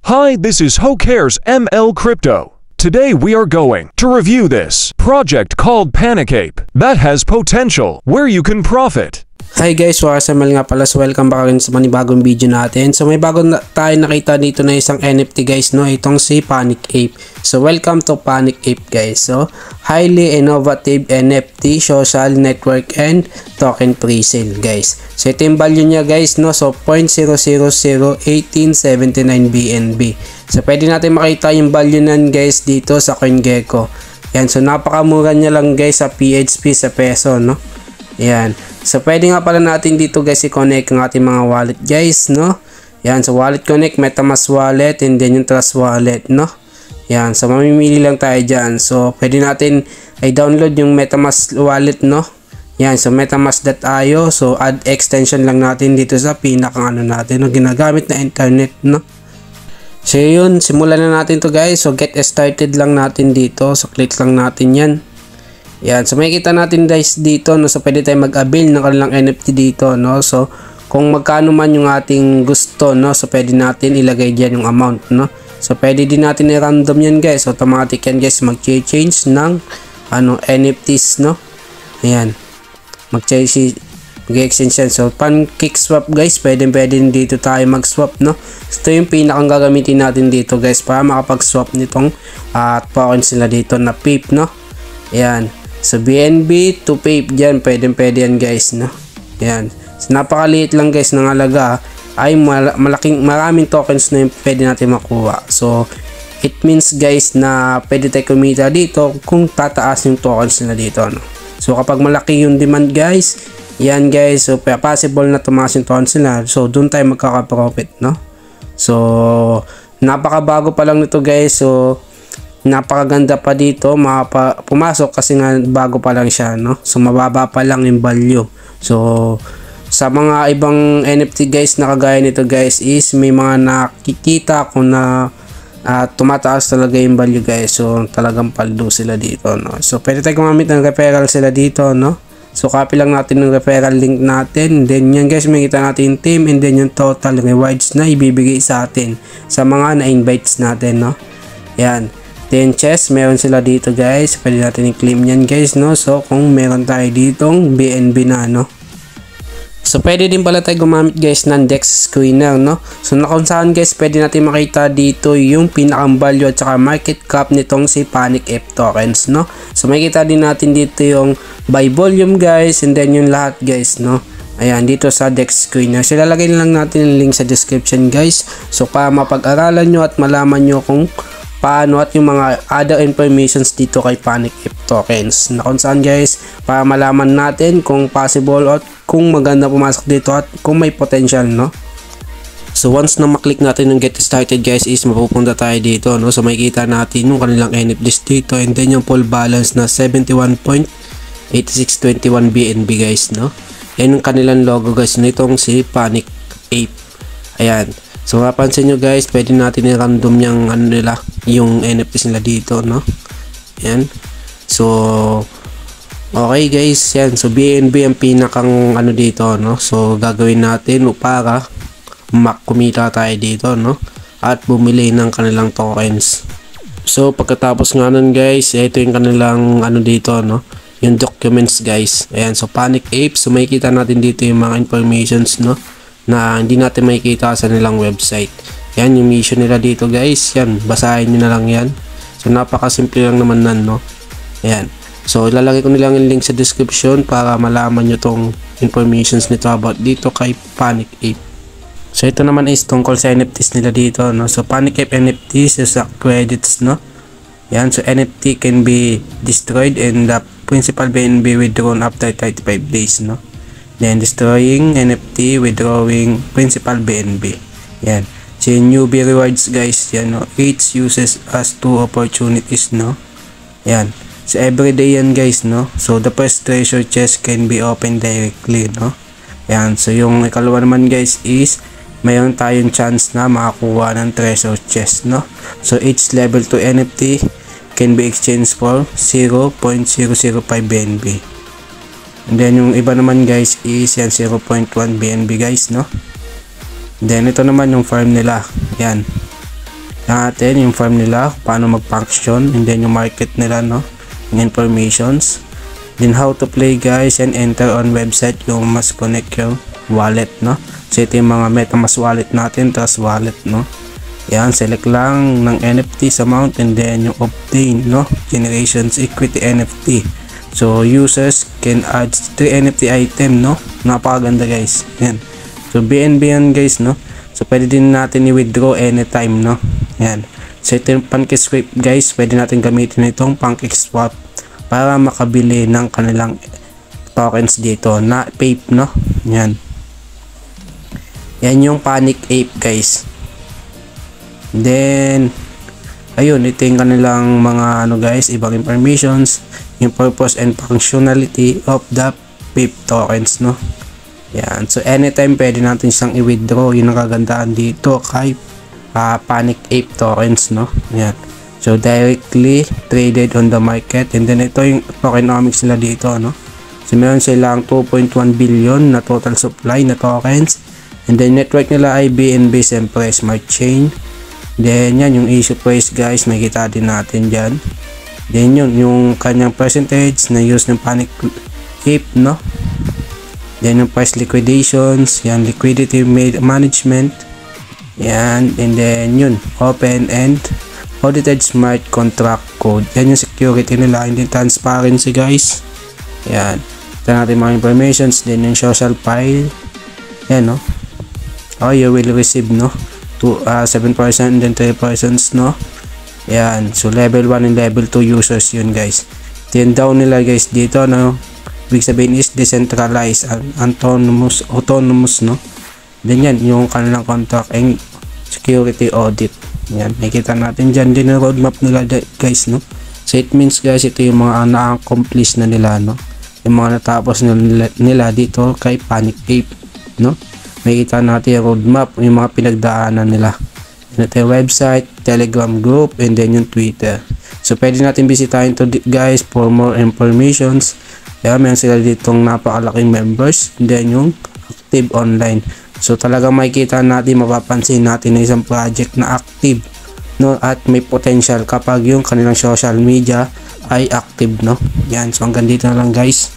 Hi, this is Who Cares ML Crypto. Today we are going to review this project called Panicape that has potential where you can profit. Hi guys, Wasamel nga pala. So welcome back rin sa manibagong video natin. So may bago tayo nakita dito na isang NFT guys, no? Itong si Panicape. So welcome to Panicape guys. So highly innovative NFT, social network and token pre-sale guys. So ito yung value niya guys, no? So 0.0001879 BNB. So pwede natin makita yung value nan guys dito sa CoinGecko. Yan, so napakamura niya lang guys sa PHP sa peso, no? Yan. So pwede nga pala natin dito guys i-connect ang ating mga wallet guys, no? Yan, so wallet connect, MetaMask wallet, and then yung Trust wallet, no? Yan, so mamimili lang tayo dyan. So pwede natin i-download yung MetaMask wallet, no? Yan, so metamask.io. So add extension lang natin dito sa pinakang ano natin, no? Ginagamit na internet, no? So yun, simulan na natin to guys. So get started lang natin dito. So click lang natin yan. Yan, so makikita natin guys dito, no? So pwede tayo mag-avail ng kanilang NFT dito, no? So kung magkano man yung ating gusto, no? So pwede natin ilagay diyan yung amount, no? So pwede din natin i-random yan guys. Automatic yan guys, mag-change ng ano NFTs, no? Ayan, mag-exchange yan. So pancake swap guys, pwede dito tayo mag-swap, no? Ito yung pinakang gagamitin natin dito guys para makapag-swap nitong tokens nila dito na PAPE, no? Ayan. So BNB to PAPE dyan, pwede yan guys, no? Yan, so napakaliit lang guys ng halaga, ay maraming tokens na yung pwede natin makuha. So it means guys na pwede tayo kumita dito kung tataas yung tokens nila dito, no? So kapag malaki yung demand guys, yan guys, so possible na tumaas yung tokens nila, so dun tayo magkaka-profit, no? So napakabago pa lang nito guys. So napakaganda pa dito, pumasok kasi nga bago pa lang siya, no? So mababa pa lang yung value. So sa mga ibang NFT guys na kagaya nito guys is may mga nakikita ko na tumataas talaga yung value guys. So talagang paldo sila dito, no? So pwede tayo gumamit ng referral sila dito, no? So copy lang natin yung referral link natin, then yan guys makita natin yung team, and then yung total rewards na ibibigay sa atin sa mga na-invites natin, no? Yan, 10 chests meron sila dito guys, pwede natin i-claim yan guys, no? So kung meron tayo ditong BNB na, no? So pwede din pala tayo gumamit guys ng DEX screener, no? So na kung saan guys pwede natin makita dito yung pinakang value at saka market cap nitong si Panicape tokens, no? So makikita din natin dito yung by volume guys, and then yung lahat guys, no? Ayan, dito sa DEX screener. So lalagay lang natin yung link sa description guys, so para mapag-aralan nyo at malaman nyo kung paano at yung mga other informations dito kay Panicape tokens, na kung saan guys para malaman natin kung possible at kung maganda pumasok dito at kung may potential, no? So once na maklik natin yung get started guys is mapupunta tayo dito, no? So makikita natin yung kanilang NFTs dito, and then yung full balance na 71.8621 BNB guys, no? Yan yung kanilang logo guys nitong si Panicape. Ayan. So mapapansin nyo guys, pwede natin i-random yung ano nila, yung NFTs nila dito, no? Yan. So okay guys, yan. So BNB ang pinakang ano dito, no? So gagawin natin para kumita tayo dito, no? At bumili ng kanilang tokens. So pagkatapos nga nun guys, ito yung kanilang ano dito, no? Yung documents guys. Ayan, so Panicape. So makikita natin dito yung mga informations, no? Na hindi natin makikita sa nilang website. Yan yung mission nila dito guys. Yan, basahin nyo na lang yan. So napakasimple lang naman nan, no? Ayan. So ilalagay ko nilang yung link sa description para malaman nyo tong informations nito about dito kay Panicape. So ito naman is tungkol sa NFTs nila dito, no? So Panicape NFTs is credits, no? Yan, so NFT can be destroyed and the principal BNB withdrawn after 35 days, no? Then destroying NFT, withdrawing principal BNB. Yan. So newbie rewards guys, yan, no? Each uses as 2 opportunities, no? Yan. So everyday yan guys, no? So the first treasure chest can be opened directly, no? Yan. So yung ikalawa naman guys is mayroon tayong chance na makakuha ng treasure chest, no? So each level 2 NFT can be exchanged for 0.005 BNB. And then yung iba naman guys is yan 0.1 BNB guys, no? Then ito naman yung farm nila. Yan. natin yung farm nila, paano mag-function, and then yung market nila, no, yung informations, then how to play guys, and enter on website, yung must connect yung wallet, no. So ito yung mga MetaMask wallet natin, Trust wallet, no. Yan, select lang ng NFTs amount, and then yung obtain, no, generations equity NFT. So users can add 3 NFT item, no. Napakaganda guys. Yan. So BNB yan guys, no. So pwede din natin i-withdraw anytime, no. Yan. So ito yung PancakeSwap guys, pwede natin gamitin itong PancakeSwap para makabili ng kanilang tokens dito na Pape, no. Yan. Yan yung Panic Ape guys. Then ayun, ito yung kanilang mga ano guys, ibang informations, yung purpose and functionality of the Pape tokens, no. Yan. So anytime pwede natin siyang i-withdraw. Yung nakagandaan dito kay Panic Ape tokens, no. Yan. So directly traded on the market, and then ito yung tokenomics nila dito, no. So meron silang 2.1 billion na total supply na tokens, and then network nila ay BNB, siyempre Smart Chain. Then yan yung issue price guys, makikita din natin dyan. Then yun yung kanyang percentage na use ng Panic Ape, no. Then yung price liquidations, yan liquidity management, yan, and then yun open and audited smart contract code, yan yung security nila, and then transparency guys. Yan, ito natin mga informations. Then yung social file, yan, no. Oh, you will receive, no, 7% and then 3%, no. Yan, so level 1 and level 2 users yun guys. Then down nila guys dito, no, ibig sabihin is decentralized and autonomous, no. Then yan yung kanilang contract and security audit. Yan, nakikita natin dyan din yung roadmap nila guys, no. So it means guys, ito yung mga na-accomplish na nila, no, yung mga natapos nila dito kay Panic Ape, no. Makikita natin yung roadmap, yung mga pinagdaanan nila. Ito yung website, Telegram group, and then yung Twitter. So pwede natin bisitahin to guys for more informations. Kaya meron sila ditong napakalaking members, and then yung active online. So talagang makikita natin, mapapansin natin na isang project na active, no, at may potential kapag yung kanilang social media ay active, no. Yan, so hanggang dito na lang guys.